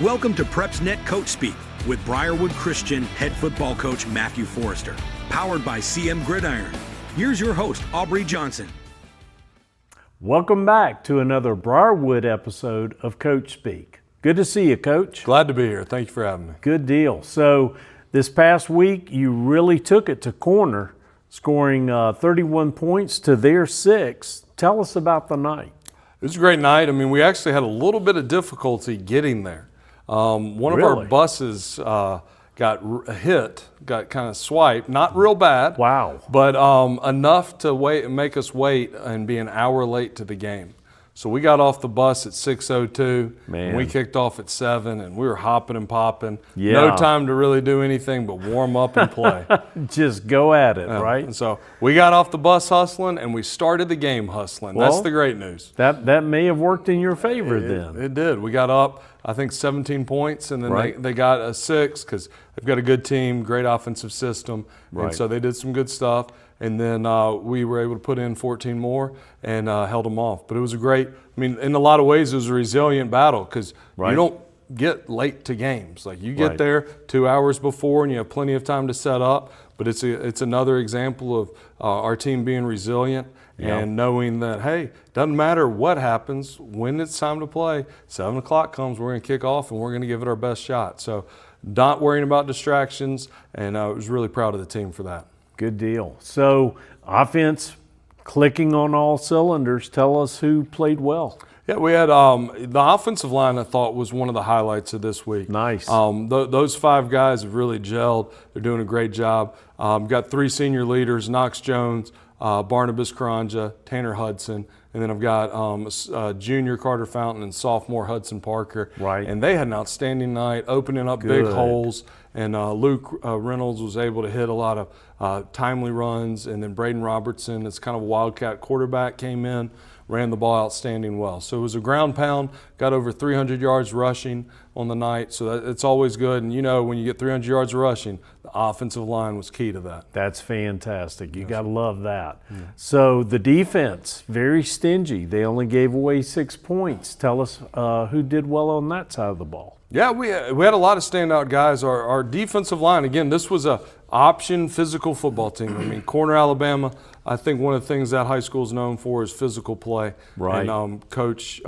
Welcome to PrepsNet Coach Speak with Briarwood Christian head football coach Matthew Forrester, powered by CM Gridiron. Here's your host, Aubrey Johnson. Welcome back to another Briarwood episode of Coach Speak. Good to see you, Coach. Glad to be here. Thank you for having me. Good deal. So this past week, you really took it to Corner, scoring 31 points to their 6. Tell us about the night. It was a great night. I mean, we actually had a little bit of difficulty getting there. One of our buses got hit, got kind of swiped, not real bad. Wow. But enough to make us wait and be an hour late to the game. So we got off the bus at 6:02, and we kicked off at 7, and we were hopping and popping. Yeah. No time to really do anything but warm up and play. Just go at it, right? And so we got off the bus hustling, and we started the game hustling. Well, that's the great news. That may have worked in your favor then. It did. We got up, I think, 17 points, and then they got a 6 because they've got a good team, great offensive system, and so they did some good stuff. And then we were able to put in 14 more and held them off. But it was a great, I mean, in a lot of ways, it was a resilient battle because you don't get late to games. Like you get there 2 hours before and you have plenty of time to set up. But it's another example of our team being resilient and knowing that, hey, doesn't matter what happens, when it's time to play, 7 o'clock comes, we're going to kick off and we're going to give it our best shot. So not worrying about distractions, and I was really proud of the team for that. Good deal. So offense clicking on all cylinders. Tell us who played well. Yeah, we had the offensive line, I thought, was one of the highlights of this week. Nice. Those 5 guys have really gelled. They're doing a great job. Got 3 senior leaders, Knox Jones, Barnabas Karanja, Tanner Hudson, and then I've got junior Carter Fountain and sophomore Hudson Parker. Right. And they had an outstanding night, opening up big holes. And Luke Reynolds was able to hit a lot of timely runs. And then Braden Robertson, it's kind of a wildcat quarterback, came in, ran the ball outstanding well. So it was a ground pound, got over 300 yards rushing on the night. So it's always good. And you know, when you get 300 yards rushing, the offensive line was key to that. That's fantastic. You got to love that. Yeah. So the defense, very stingy. They only gave away 6 points. Tell us who did well on that side of the ball. Yeah, we had a lot of standout guys. Our defensive line, again, this was a option physical football team. I mean, Corner, Alabama, I think one of the things that high school is known for is physical play. Right. And Coach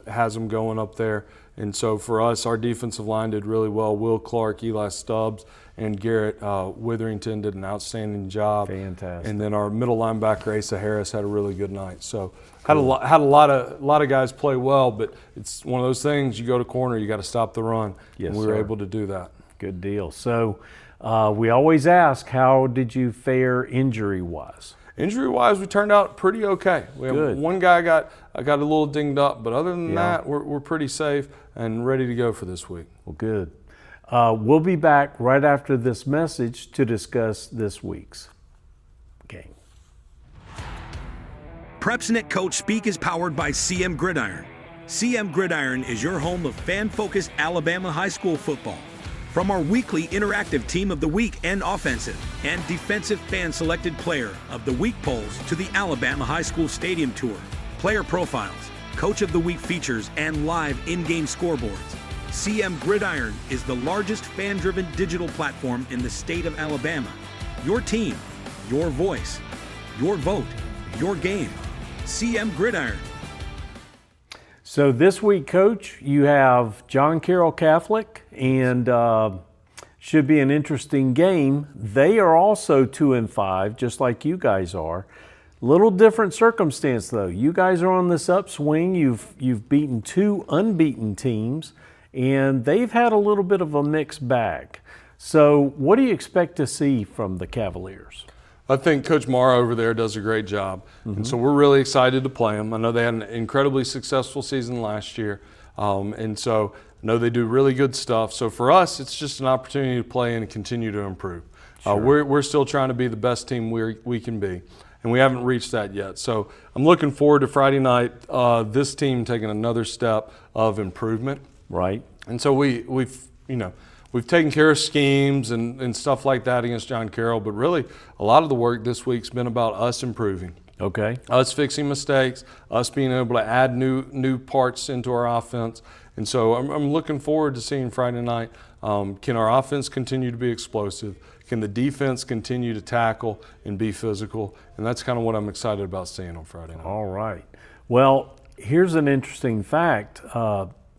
has them going up there. And so for us, our defensive line did really well. Will Clark, Eli Stubbs, and Garrett Witherington did an outstanding job. Fantastic. And then our middle linebacker, Asa Harris, had a really good night. So had a lot of guys play well, but it's one of those things, you go to Corner, you got to stop the run. Yes, and we were able to do that. Good deal. So we always ask, how did you fare injury-wise? Injury-wise, we turned out pretty okay. We have one guy got a little dinged up, but other than that, we're pretty safe and ready to go for this week. Well, good. We'll be back right after this message to discuss this week's game. PrepsNet Coach Speak is powered by CM Gridiron. CM Gridiron is your home of fan-focused Alabama high school football. From our weekly interactive Team of the Week and Offensive and Defensive Fan-Selected Player of the Week polls to the Alabama High School Stadium Tour, player profiles, Coach of the Week features, and live in-game scoreboards, CM Gridiron is the largest fan-driven digital platform in the state of Alabama. Your team, your voice, your vote, your game. CM Gridiron. So this week, Coach, you have John Carroll Catholic, and should be an interesting game. They are also 2-5, just like you guys are. Little different circumstance, though. You guys are on this upswing. You've beaten 2 unbeaten teams, and they've had a little bit of a mixed bag. So what do you expect to see from the Cavaliers? I think Coach Mara over there does a great job, and so we're really excited to play them. I know they had an incredibly successful season last year, and so I know they do really good stuff. So for us, it's just an opportunity to play and continue to improve. Sure. We're still trying to be the best team we can be, and we haven't reached that yet. So I'm looking forward to Friday night, this team taking another step of improvement. Right. And so we've taken care of schemes and stuff like that against John Carroll, but really a lot of the work this week's been about us improving. Okay. Us fixing mistakes, us being able to add new parts into our offense, And so I'm looking forward to seeing Friday night. Can our offense continue to be explosive? Can the defense continue to tackle and be physical? And that's kind of what I'm excited about seeing on Friday night. All right. Well, here's an interesting fact.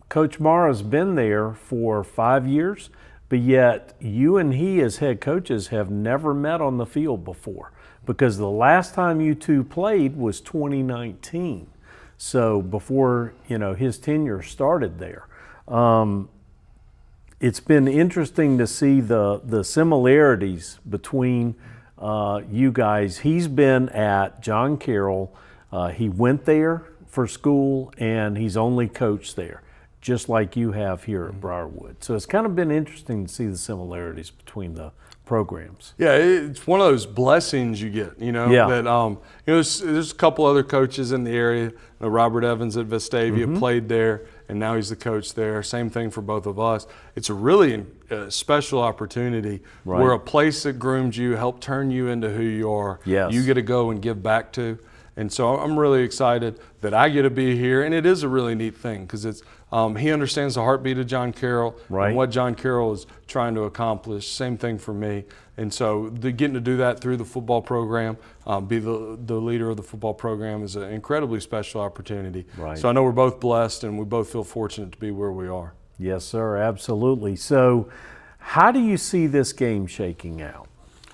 Coach Mara's been there for 5 years, but yet you and he as head coaches have never met on the field before, because the last time you two played was 2019. So before, his tenure started there. It's been interesting to see the similarities between you guys. He's been at John Carroll. He went there for school, and he's only coached there, just like you have here at Briarwood. So it's kind of been interesting to see the similarities between the programs. Yeah, it's one of those blessings you get, that there's a couple other coaches in the area. Robert Evans at Vestavia played there, and now he's the coach there. Same thing for both of us. It's a really special opportunity where a place that groomed you, helped turn you into who you are, you get to go and give back to. And so I'm really excited that I get to be here, and it is a really neat thing because it's he understands the heartbeat of John Carroll and what John Carroll is trying to accomplish. Same thing for me. And so getting to do that through the football program, be the leader of the football program is an incredibly special opportunity. So I know we're both blessed, and we both feel fortunate to be where we are. Yes, sir, absolutely. So how do you see this game shaking out?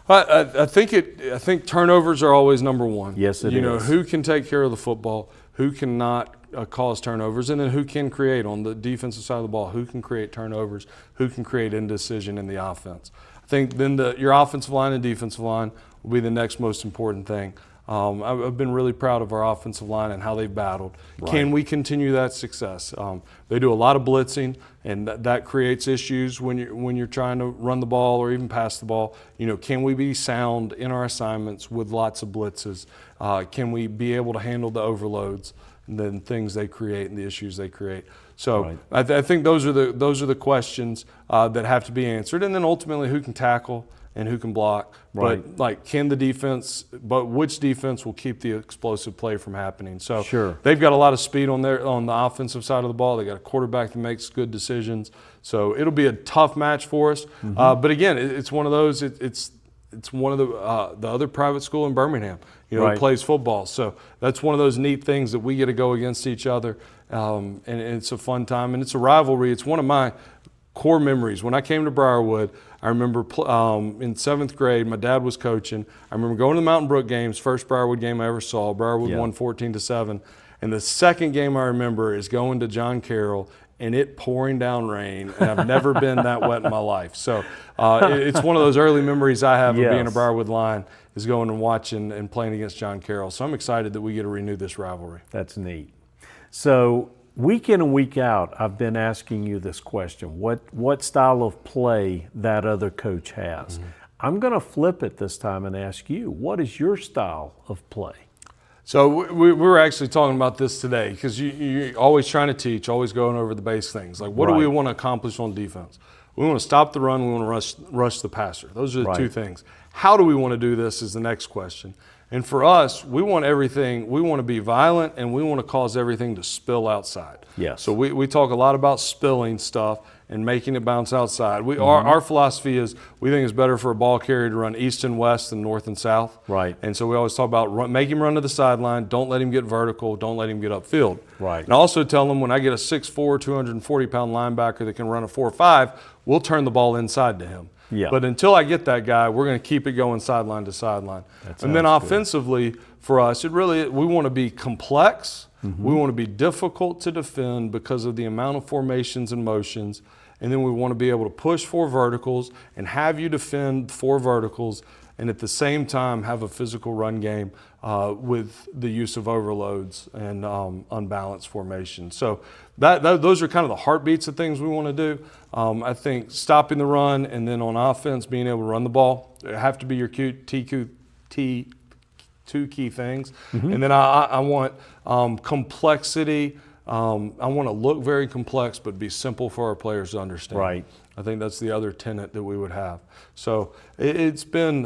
I think turnovers are always number one. Yes, it is. Who can take care of the football, who cannot cause turnovers, and then who can create on the defensive side of the ball, who can create turnovers, who can create indecision in the offense. I think then your offensive line and defensive line will be the next most important thing. I've been really proud of our offensive line and how they've battled. Can we continue that success? They do a lot of blitzing, and that creates issues when you're trying to run the ball or even pass the ball. Can we be sound in our assignments with lots of blitzes? Can we be able to handle the overloads and then things they create and the issues they create? So I think those are the questions that have to be answered, and then ultimately who can tackle and who can block. But can the defense, but which defense will keep the explosive play from happening? So they've got a lot of speed on the offensive side of the ball. They got a quarterback that makes good decisions. So it'll be a tough match for us. But again, it's one of those. It's one of the other private school in Birmingham. Plays football. So that's one of those neat things that we get to go against each other, and it's a fun time, and it's a rivalry. It's one of my core memories. When I came to Briarwood, I remember in 7th grade, my dad was coaching. I remember going to the Mountain Brook games, first Briarwood game I ever saw. Briarwood won 14-7. And the second game I remember is going to John Carroll and it pouring down rain, and I've never been that wet in my life. So it's one of those early memories I have of being a Briarwood Lion, is going and watching and playing against John Carroll. So I'm excited that we get to renew this rivalry. That's neat. So week in and week out, I've been asking you this question: what style of play that other coach has? I'm going to flip it this time and ask you, what is your style of play? So we were actually talking about this today, because you're always trying to teach, always going over the base things. Like, what do we want to accomplish on defense? We want to stop the run. We want to rush the passer. Those are the two things. How do we want to do this is the next question. And for us, we want everything. We want to be violent, and we want to cause everything to spill outside. Yes. So we talk a lot about spilling stuff and making it bounce outside. Our philosophy is we think it's better for a ball carrier to run east and west than north and south. Right. And so we always talk about make him run to the sideline. Don't let him get vertical. Don't let him get upfield. Right. And I also tell them, when I get a 6'4", 240-pound linebacker that can run a 4.5, we'll turn the ball inside to him. Yeah. But until I get that guy, we're going to keep it going sideline to sideline. And then offensively, for us, we want to be complex. We want to be difficult to defend because of the amount of formations and motions. And then we want to be able to push 4 verticals and have you defend 4 verticals, and at the same time have a physical run game with the use of overloads and unbalanced formation. So those are kind of the heartbeats of things we want to do. I think stopping the run, and then on offense being able to run the ball, have to be your two key things. And then I want complexity I want to look very complex, but be simple for our players to understand. Right. I think that's the other tenet that we would have. So it's been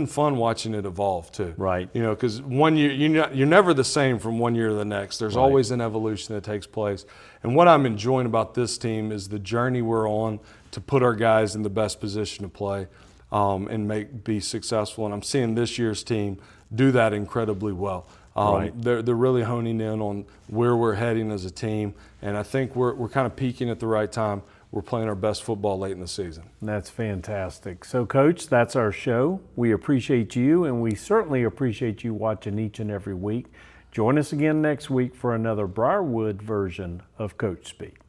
fun watching it evolve too. Right. You know, because 1 year you're never the same from 1 year to the next. There's always an evolution that takes place. And what I'm enjoying about this team is the journey we're on to put our guys in the best position to play and be successful. And I'm seeing this year's team do that incredibly well. They're really honing in on where we're heading as a team, and I think we're kind of peaking at the right time. We're playing our best football late in the season. That's fantastic. So, Coach, that's our show. We appreciate you, and we certainly appreciate you watching each and every week. Join us again next week for another Briarwood version of Coach Speak.